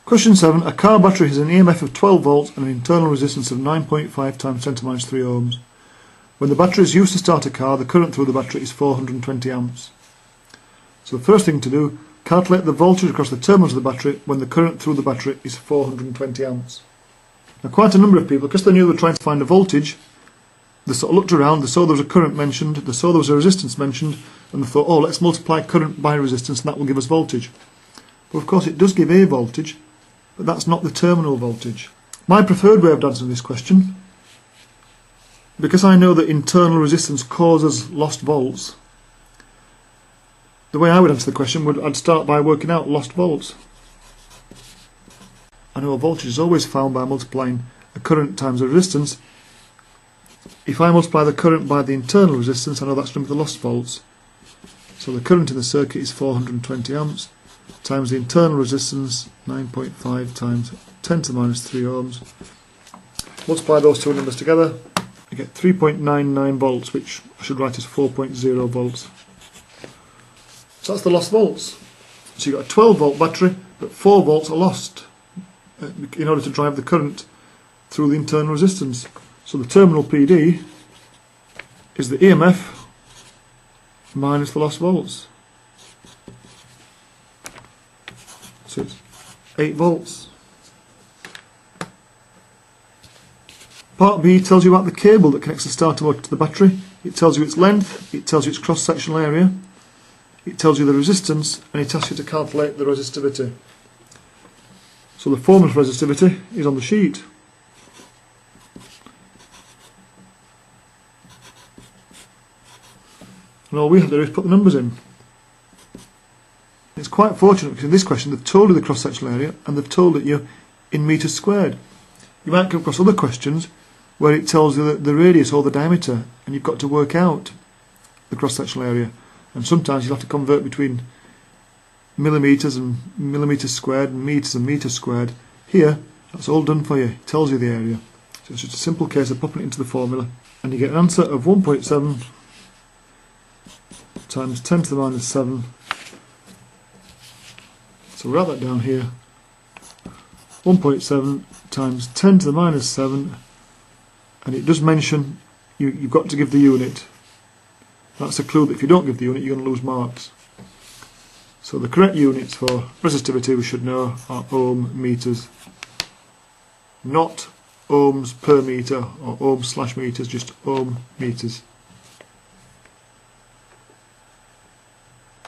Question 7. A car battery has an EMF of 12 volts and an internal resistance of 9.5 times 10 to minus 3 ohms. When the battery is used to start a car, the current through the battery is 420 amps. So the first thing to do, calculate the voltage across the terminals of the battery when the current through the battery is 420 amps. Now quite a number of people, because they knew they were trying to find a voltage, they sort of looked around, they saw there was a current mentioned, they saw there was a resistance mentioned, and they thought, oh, let's multiply current by resistance and that will give us voltage. But of course it does give a voltage, but that's not the terminal voltage. My preferred way of answering this question, because I know that internal resistance causes lost volts, the way I would answer the question would, I'd start by working out lost volts. I know a voltage is always found by multiplying a current times a resistance. If I multiply the current by the internal resistance, I know that's going to be the lost volts. So the current in the circuit is 420 amps times the internal resistance, 9.5 times 10 to the minus 3 ohms. Multiply those two numbers together, you get 3.99 volts, which I should write as 4.0 volts. So that's the lost volts. So you've got a 12 volt battery, but 4 volts are lost in order to drive the current through the internal resistance. So the terminal PD is the EMF minus the lost volts. So it's 8 volts. Part B tells you about the cable that connects the starter motor to the battery. It tells you its length, it tells you its cross-sectional area, it tells you the resistance, and it asks you to calculate the resistivity. So the formula for resistivity is on the sheet. And all we have to do is put the numbers in. It's quite fortunate because in this question they've told you the cross-sectional area and they've told it you in metres squared. You might come across other questions where it tells you the radius or the diameter and you've got to work out the cross-sectional area. And sometimes you'll have to convert between millimetres and millimetres squared and metres squared. Here, that's all done for you. It tells you the area. So it's just a simple case of popping it into the formula and you get an answer of 1.7 times 10 to the minus 7. So write that down here. 1.7 times 10 to the minus 7, and it does mention you've got to give the unit. That's a clue that if you don't give the unit you're going to lose marks. So the correct units for resistivity we should know are ohm meters, not ohms per meter or ohms slash meters, just ohm meters.